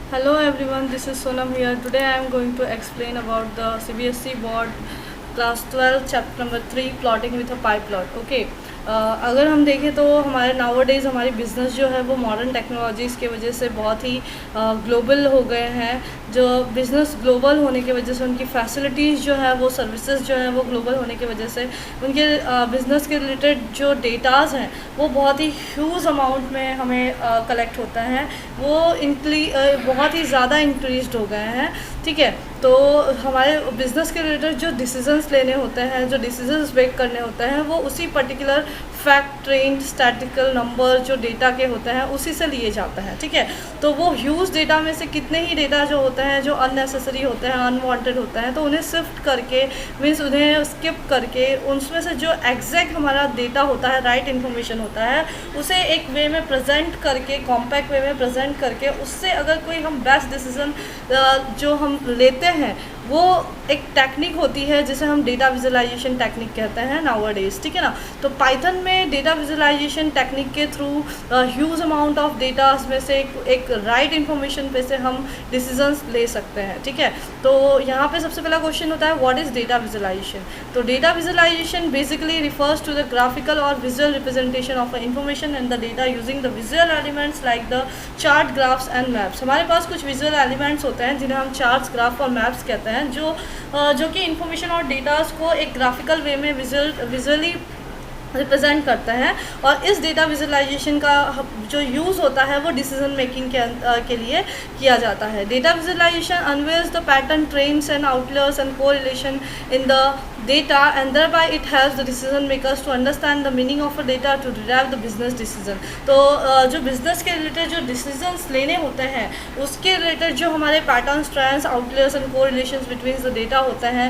Hello everyone, this is Sonam here. Today I am going to explain about the CBSE board class 12 chapter number 3 plotting with a pie plot. Okay. अगर हम देखें तो हमारे now days हमारी business जो है वो modern technologies की वजह से बहुत ही ग्लोबल हो गए हैं। जो बिज़नेस ग्लोबल होने की वजह से उनकी फैसिलिटीज़ जो है वो सर्विसेज जो है वो ग्लोबल होने की वजह से उनके बिज़नेस के रिलेटेड जो डेटाज़ हैं वो बहुत ही ह्यूज अमाउंट में हमें कलेक्ट होता है। वो बहुत ही ज़्यादा इंक्रीज़ हो गए हैं। ठीक है, तो हमारे बिज़नेस के रिलेटेड जो डिसीजंस लेने होते हैं, जो डिसीजंस मेक करने होते हैं, वो उसी particular fact trend statistical number जो डेटा के होते हैं उसी से लिए जाते हैं। ठीक है, तो वो ह्यूज डेटा में से कितने ही डेटा जो होते हैं जो अननेसेसरी होते हैं, अनवांटेड होते हैं, तो उन्हें शिफ्ट करके मीन्स उन्हें स्किप करके उनमें से जो एग्जैक्ट हमारा डेटा होता है, राइट इन्फॉर्मेशन होता है, उसे एक वे में प्रेजेंट करके, कॉम्पैक्ट वे में प्रेजेंट करके उससे अगर कोई हम बेस्ट डिसीजन जो हम लेते हैं वो एक टेक्निक होती है जिसे हम डेटा विजुअलाइजेशन टेक्निक कहते हैं नाउअडेज। ठीक है ना, तो पाइथन में डेटा विजुअलाइजेशन टेक्निक के through huge amount of data में से एक राइट इन्फॉर्मेशन पे से हम डिसीजंस ले सकते हैं। ठीक है, तो यहाँ पे सबसे पहला क्वेश्चन होता है व्हाट इज़ डेटा विजुअलाइजेशन। तो data visualization basically refers to the graphical और visual representation of information and the data using the visual elements like the chart, graphs and maps. हमारे पास कुछ विजुअल एलिमेंट्स होते हैं जिन्हें हम चार्ट्स, ग्राफ और मैप्स कहते हैं, जो कि इन्फॉर्मेशन और डेटास को एक ग्राफिकल वे में विजुअली रिप्रेजेंट करते हैं। और इस डेटा विजुअलाइजेशन का जो यूज़ होता है वो डिसीजन मेकिंग के लिए किया जाता है। Data visualization unveils the pattern, trends and outliers and correlation in the data and thereby it helps the decision makers to understand the meaning of a data to derive the business decision। तो जो business के related जो decisions लेने होते हैं उसके related जो हमारे patterns, trends, outliers and correlations between the data होते हैं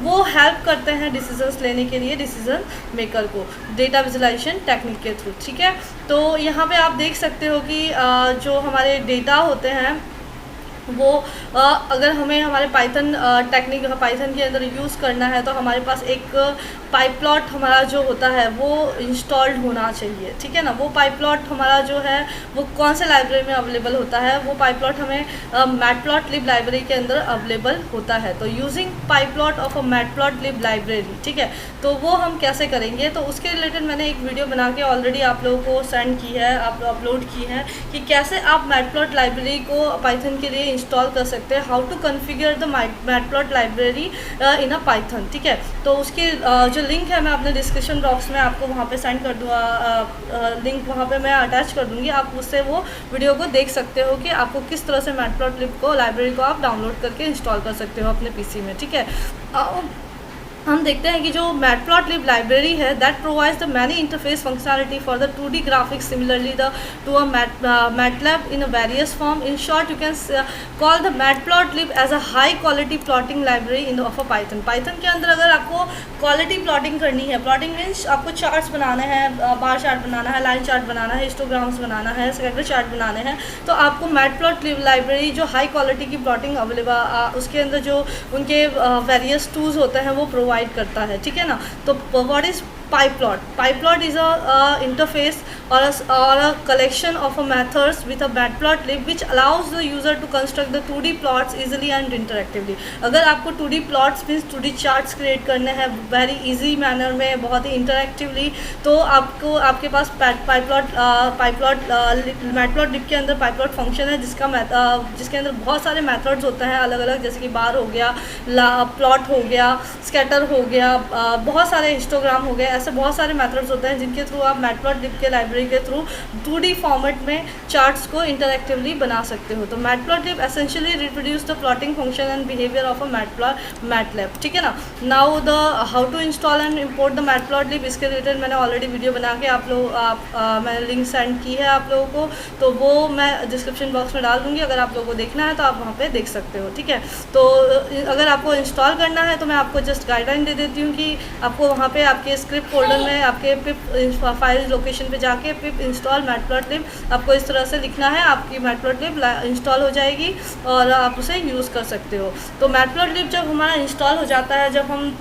वो हेल्प करते हैं डिसीजंस लेने के लिए डिसीजन मेकर को डेटा विजुअलाइजेशन टेक्निक के थ्रू। ठीक है, तो यहाँ पे आप देख सकते हो कि जो हमारे डेटा होते हैं वो अगर हमें हमारे पाइथन के अंदर यूज़ करना है तो हमारे पास एक पाइप्लॉट हमारा जो होता है वो इंस्टॉल्ड होना चाहिए। ठीक है ना, वो पाइप्लॉट हमारा जो है वो कौन से लाइब्रेरी में अवेलेबल होता है, वो पाइप्लॉट हमें मैटप्लॉटलिब लाइब्रेरी के अंदर अवेलेबल होता है। तो using pyplot of a matplotlib library, ठीक है, तो वो हम कैसे करेंगे, तो उसके रिलेटेड मैंने एक वीडियो बना के ऑलरेडी आप लोगों को सेंड की है, आप अपलोड की है कि कैसे आप मैटप्लॉट लाइब्रेरी को पाइथन के लिए इंस्टॉल कर सकते हैं, how to configure the matplot library in a Python. ठीक है, तो उसकी जो लिंक है मैं अपने डिस्क्रिप्शन बॉक्स में आपको वहाँ पे सेंड कर दूँगा, लिंक वहाँ पे मैं अटैच कर दूँगी, आप उससे वो वीडियो को देख सकते हो कि आपको किस तरह से मैटप्लॉटलिब को लाइब्रेरी को आप डाउनलोड करके इंस्टॉल कर सकते हो अपने पीसी में। ठीक है, हम देखते हैं कि जो मैटप्लॉटलिब लाइब्रेरी है that provides the many interface functionality for the 2D graphics similarly the to a MATLAB in a various form. In short you can call the matplotlib as a high quality plotting library in of a Python. Python के अंदर अगर आपको quality plotting करनी है, plotting means आपको charts बनाने हैं, bar chart बनाना है, लाइन चार्ट बनाना है, हिस्टोग्राम्स बनाना है, स्कैटर चार्ट बनाने हैं, तो आपको मैटप्लॉटलिब लाइब्रेरी जो हाई क्वालिटी की प्लॉटिंग अवेलेबल उसके अंदर जो उनके वेरियस टूल्स होते हैं वो प्रोवाइड करता है। ठीक है ना, तो what is PyPlot? PyPlot is a interface or a collection of methods with a matplotlib which allows the user to construct the 2D plots easily and interactively। अगर आपको 2D plots means 2D charts create करने हैं very easy manner में, बहुत ही इंटरेक्टिवली, तो आपको आपके पास matplotlib के अंदर PyPlot फंक्शन है जिसके अंदर बहुत सारे मेथड्स होते हैं अलग अलग, जैसे कि बार हो गया, प्लॉट हो गया, स्कैटर हो गया, बहुत सारे हिस्टोग्राम हो गए, ऐसे बहुत सारे मेथड्स होते हैं जिनके थ्रू आप मैटप्लॉटलिब के लाइब्रेरी के थ्रू 2D फॉर्मेट में चार्ट्स को इंटरेक्टिवली बना सकते हो। तो matplotlib essentially reproduce the plotting function and behaviour of a MATLAB. ठीक है ना, now the how to install and import the matplotlib, इसके रिलेटेड मैंने ऑलरेडी वीडियो बना के मैंने लिंक सेंड की है आप लोगों को, तो वो मैं डिस्क्रिप्शन बॉक्स में डाल दूँगी, अगर आप लोगों को देखना है तो आप वहाँ पर देख सकते हो। ठीक है, तो अगर आपको इंस्टॉल करना है तो मैं आपको जस्ट गाइडलाइन दे देती हूँ कि आपको वहाँ पे आपके स्क्रिप्ट फोल्डर में आपके पिप फाइल लोकेशन पे जाके पिप इंस्टॉल मैटप्लॉटलिब आपको इस तरह से लिखना है, आपकी मैटप्लॉटलिब इंस्टॉल हो जाएगी और आप उसे यूज़ कर सकते हो। तो मैटप्लॉटलिब जब हमारा इंस्टॉल हो जाता है, जब हम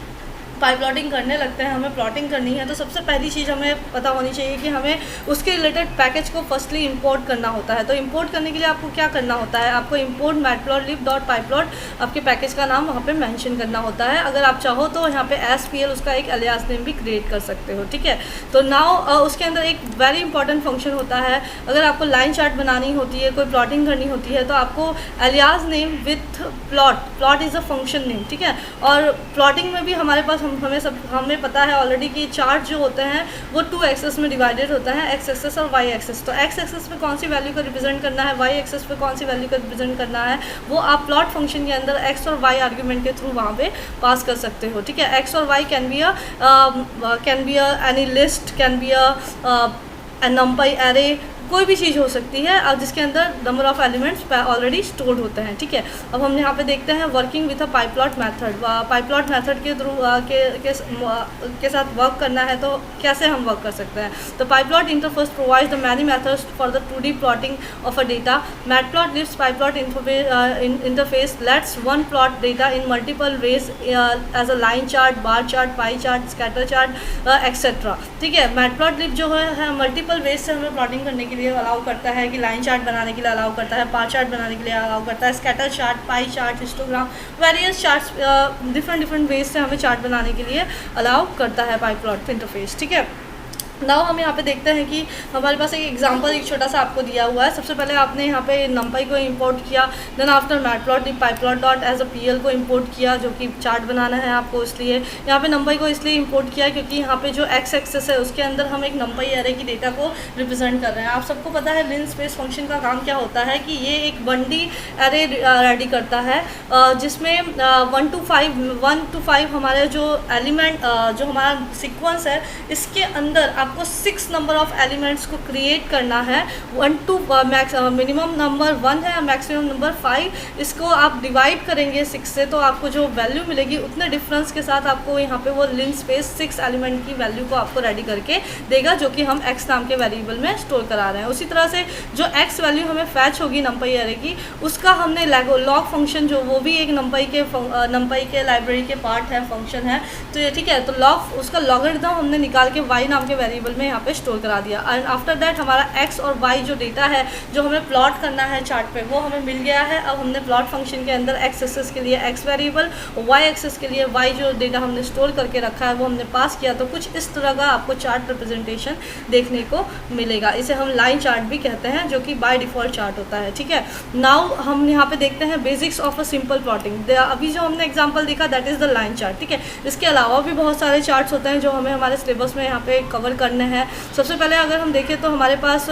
पाई प्लॉटिंग करने लगते हैं, हमें प्लॉटिंग करनी है, तो सबसे पहली चीज़ हमें पता होनी चाहिए कि हमें उसके रिलेटेड पैकेज को फर्स्टली इंपोर्ट करना होता है। तो इंपोर्ट करने के लिए आपको क्या करना होता है, आपको इंपोर्ट matplotlib.pyplot आपके पैकेज का नाम वहाँ पे मेंशन करना होता है। अगर आप चाहो तो यहाँ पे SPL उसका एक एलियास नेम भी क्रिएट कर सकते हो, ठीक है। तो नाउ उसके अंदर एक वेरी इंपॉर्टेंट फंक्शन होता है, अगर आपको लाइन चार्ट बनानी होती है, कोई प्लॉटिंग करनी होती है, तो आपको alias name with plot is a function name, ठीक है। और प्लॉटिंग में भी हमारे पास हमें पता है ऑलरेडी कि चार्ट जो होते हैं वो 2 एक्सेस में डिवाइडेड होता है, एक्स एक्सेस और वाई एक्सेस। तो एक्स एक्सेस पे कौन सी वैल्यू को रिप्रेजेंट करना है, वाई एक्सेस पे कौन सी वैल्यू को रिप्रेजेंट करना है, वो आप प्लॉट फंक्शन के अंदर एक्स और वाई आर्ग्यूमेंट के थ्रू वहाँ पे पास कर सकते हो, ठीक है। एक्स और y can be any list, can be a NumPy array, कोई भी चीज़ हो सकती है और जिसके अंदर number of elements already stored होते हैं, ठीक है। अब हम यहाँ पे देखते हैं working with a pyplot method. Pyplot method के थ्रू के साथ वर्क करना है तो कैसे हम वर्क कर सकते हैं। तो pyplot interface provides the many methods for the 2D plotting of a data. Matplotlib's pyplot interface lets one plot data in multiple ways as a line chart, bar chart, pie chart, scatter chart etcetera, ठीक है। Matplotlib जो है multiple ways से हमें plotting करने के लिए allow करता है, कि लाइन चार्ट बनाने के लिए अलाउ करता है, बार चार्ट बनाने के लिए अलाउ करता है, scatter chart, pie chart, histogram, various charts, different ways से हमें चार्ट बनाने के लिए अलाउ करता है पाइप्लॉट इंटरफेस, ठीक है। नाउ हम यहाँ पे देखते हैं कि हमारे पास एक एग्जांपल एक छोटा सा आपको दिया हुआ है। सबसे पहले आपने यहाँ पे नंपाई को इंपोर्ट किया, then after matplot pyplot dot as a PL को इंपोर्ट किया जो कि चार्ट बनाना है आपको, इसलिए यहाँ पे नंपाई को इसलिए इंपोर्ट किया क्योंकि यहाँ पे जो एक्स एक्सेस है उसके अंदर हम एक नंपाई एरे की डेटा को रिप्रेजेंट कर रहे हैं। आप सबको पता है लिन स्पेस फंक्शन का काम क्या होता है कि ये एक 1D एरे रेडी करता है जिसमें 1 to 5 हमारे जो एलिमेंट जो हमारा सिक्वेंस है इसके अंदर आपको 6 नंबर ऑफ एलिमेंट्स को क्रिएट करना है। 1 to मिनिमम नंबर 1 है, मैक्सिमम नंबर 5। इसको आप डिवाइड करेंगे 6 से तो आपको जो वैल्यू मिलेगी उतने डिफरेंस के साथ आपको यहाँ पे वो लिन स्पेस 6 एलिमेंट की वैल्यू को आपको रेडी करके देगा, जो कि हम x नाम के वेरिएबल में स्टोर करा रहे हैं। उसी तरह से जो x वैल्यू हमें फैच होगी नंपाई एरे की, उसका हमने लॉग फंक्शन जो वो भी एक नंपाई के लाइब्रेरी के पार्ट है, फंक्शन है, तो ये ठीक है। तो लॉग उसका लॉगरिथम हमने निकाल के y नाम के वेरिएबल में यहाँ पे स्टोर करा दिया। एंड आफ्टर दैट हमारा x और y जो डेटा है जो हमें प्लॉट करना है चार्ट पे वो हमें मिल गया है। अब हमने प्लॉट फंक्शन के अंदर x एक्सेस के लिए x वेरिएबल और y एक्सेस के लिए y जो डेटा हमने स्टोर करके रखा है वो हमने पास किया। तो कुछ इस तरह का आपको चार्ट रिप्रेजेंटेशन देखने को मिलेगा। इसे हम लाइन चार्ट भी कहते हैं जो कि बाय डिफ़ॉल्ट चार्ट होता है, ठीक है। नाउ हम यहाँ पे देखते हैं basics of a simple plotting. अभी जो हमने एग्जाम्पल देखा that is the line chart, ठीक है। इसके अलावा भी बहुत सारे चार्ट्स होते हैं जो हमें हमारे सिलेबस में यहाँ पे कवर करने हैं। सबसे पहले अगर हम देखें तो हमारे पास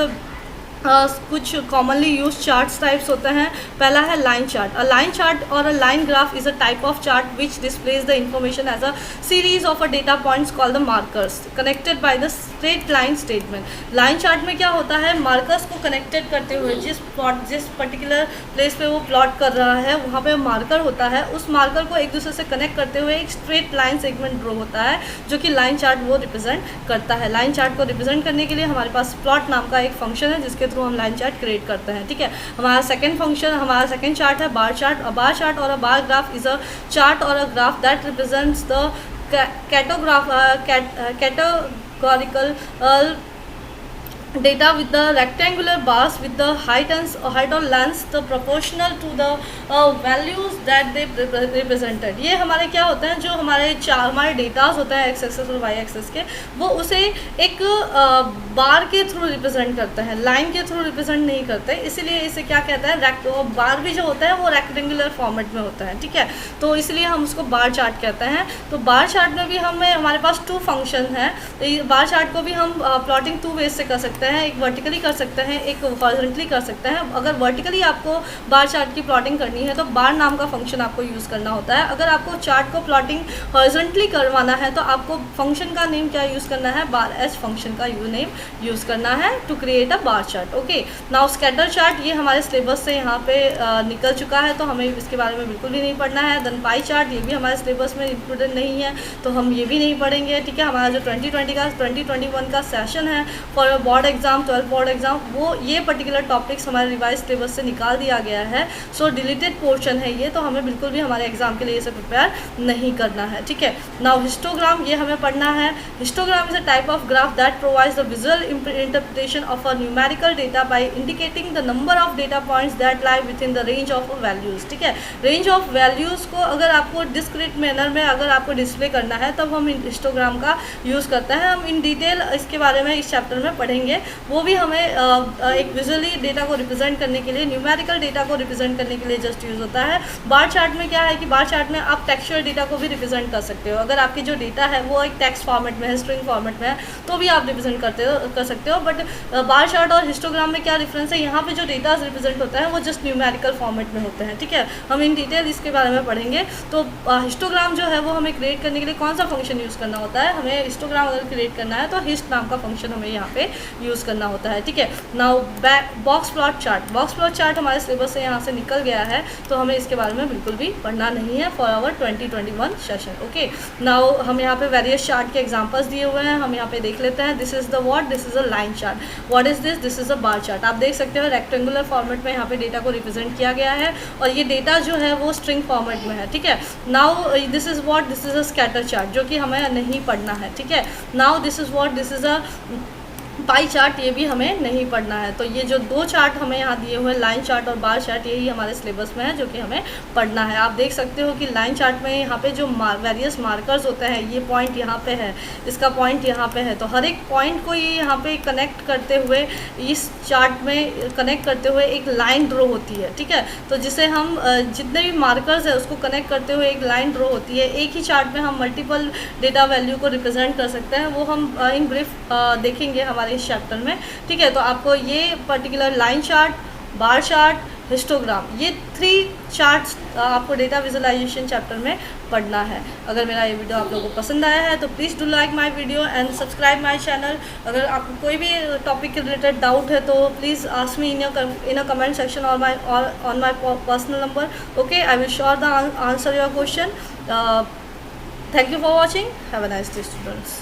कुछ कॉमनली यूज चार्ट्स टाइप्स होते हैं। पहला है line chart. A line chart और a line graph is a type of chart which displays the information as a series of a data points called the markers connected by the straight line statement. Line chart में क्या होता है, markers को connected करते हुए जिस particular place पे वो प्लॉट कर रहा है वहाँ पे मार्कर होता है, उस मार्कर को एक दूसरे से कनेक्ट करते हुए एक स्ट्रेट लाइन सेगमेंट ड्रॉ होता है जो कि लाइन चार्ट वो रिप्रेजेंट करता है। लाइन चार्ट को रिप्रेजेंट करने के लिए हमारे पास प्लॉट नाम का एक फंक्शन है जिसके थ्रू हम लाइन चार्ट क्रिएट करते हैं, ठीक है। हमारा सेकंड चार्ट है बार चार्ट। अ बार चार्ट और a bar graph is a chart और a graph that represents the categorical data with the rectangular bars with the height or length the proportional to the values that they represented। ये हमारे क्या होते हैं, जो हमारे datas होते हैं एक्स एक्सेस और वाई एक्सेस के, वो उसे एक बार के थ्रू रिप्रेजेंट करते हैं, लाइन के थ्रू रिप्रेजेंट नहीं करते। इसीलिए इसे क्या कहता है, बार भी जो होता है वो रेक्टेंगुलर फॉर्मेट में होता है, ठीक है। तो इसलिए हम उसको बार चार्ट कहते हैं। तो बार चार्ट में भी हमारे पास 2 फंक्शन हैं। तो बार चार्ट को भी हम प्लॉटिंग 2 वेज से कर सकते हैं, एक वर्टिकली कर सकते हैं, एक हॉरिजॉन्टली कर सकते हैं। अगर वर्टिकली आपको बार चार्ट की प्लॉटिंग करनी है तो बार नाम का फंक्शन आपको यूज़ करना होता है। अगर आपको चार्ट को प्लॉटिंग हॉरिजॉन्टली करवाना है तो आपको फंक्शन का नेम क्या यूज़ करना है, बार एच फंक्शन का नेम यूज़ करना है to create a bar chart. Okay, now scatter chart ये हमारे सिलेबस से यहाँ पे निकल चुका है तो हमें इसके बारे में बिल्कुल भी नहीं पढ़ना है। देन पाई चार्ट ये भी हमारे सिलेबस में इंक्लूडेड नहीं है तो हम ये भी नहीं पढ़ेंगे, ठीक है। हमारा जो 2021 का सेशन है for board board exam, 12 board exam, वो ये पर्टिकुलर टॉपिक्स हमारे रिवाइज सिलेबस से निकाल दिया गया है। सो डिलीटेड पोर्शन है ये, तो हमें बिल्कुल भी हमारे एग्जाम के लिए ये सब प्रिपेयर नहीं करना है, ठीक है। नाउ हिस्टोग्राम, ये हमें पढ़ना है। Histogram is a type of graph that provides the visual interpretation of a numerical data bye indicating the number of data points that lie with in the range of values, ठीक है। Range of values को अगर आपको discrete manner में अगर आपको display करना है तब हम हिस्टोग्राम का यूज़ करते हैं। हम इन डिटेल इसके बारे में इस चैप्टर में पढ़ेंगे। वो भी हमें एक विजुअली डेटा को रिप्रेजेंट करने के लिए, न्यूमेरिकल डेटा को रिप्रेजेंट करने के लिए जस्ट यूज़ होता है। बार चार्ट में क्या है कि बार चार्ट में आप टेक्सचुअल डेटा को भी रिप्रेजेंट कर सकते हो। अगर आपकी जो डेटा है वो एक टेक्स्ट फॉर्मेट में है, स्ट्रिंग फॉर्मेट में है, तो भी आप रिप्रेजेंट कर सकते हो। बट बार चार्ट और हिस्टोग्राम में क्या डिफरेंस है, यहाँ पे जो डेटा रिप्रेजेंट होता है वो जस्ट न्यूमेरिकल फॉर्मेट में होते हैं, ठीक है। हम इन डिटेल इसके बारे में पढ़ेंगे। तो हिस्टोग्राम जो है वो हमें क्रिएट करने के लिए कौन सा फंक्शन यूज़ करना होता है, हमें हिस्टोग्राम अगर क्रिएट करना है तो हिस्ट नाम का फंक्शन हमें यहाँ पे यूज़ करना होता है, ठीक है। Now box plot chart, box plot chart हमारे सिलेबस से यहाँ से निकल गया है, तो हमें इसके बारे में बिल्कुल भी पढ़ना नहीं है for our 2021 session, okay. Now हम यहाँ पे वेरियस चार्ट के एग्जांपल्स दिए हुए हैं, हम यहाँ पे देख लेते हैं। This is the what, this is a line chart. What is this, this is a bar chart. आप देख सकते हो रेक्टेंगुलर फॉर्मेट में यहाँ पे डेटा को रिप्रेजेंट किया गया है और ये डेटा जो है वो स्ट्रिंग फॉर्मेट में है, ठीक है। Now this is what, this is a scatter chart, जो कि हमें नहीं पढ़ना है, ठीक है। Now this is what, this is a pie chart, ये भी हमें नहीं पढ़ना है। तो ये जो दो चार्ट हमें यहाँ दिए हुए हैं, लाइन चार्ट और बार चार्ट, यही हमारे सिलेबस में है जो कि hमें पढ़ना है। आप देख सकते हो कि लाइन चार्ट में यहाँ पे जो वेरियस मार्कर्स होते हैं, ये पॉइंट यहाँ पे है, इसका पॉइंट यहाँ पे है, तो हर एक पॉइंट को ये यहाँ पे कनेक्ट करते हुए, इस चार्ट में कनेक्ट करते हुए एक लाइन ड्रॉ होती है, ठीक है। तो जिसे हम जितने भी मार्कर्स है उसको कनेक्ट करते हुए एक लाइन ड्रॉ होती है। एक ही चार्ट में हम मल्टीपल डेटा वैल्यू को रिप्रेजेंट कर सकते हैं, वो हम इन ब्रीफ देखेंगे हमारे इस चैप्टर में, ठीक है। तो आपको ये particular line chart, bar chart, histogram, ये 3 चार्ट्स आपको डेटा विजुअलाइजेशन चैप्टर में पढ़ना है। अगर मेरा ये वीडियो आप लोगों को पसंद आया है तो please do like my video and subscribe my channel. अगर आपको कोई भी टॉपिक के रिलेटेड डाउट है तो please ask me in a comment section और on my personal number, okay. I will sure the answer your question. Thank you for watching, have a nice day students.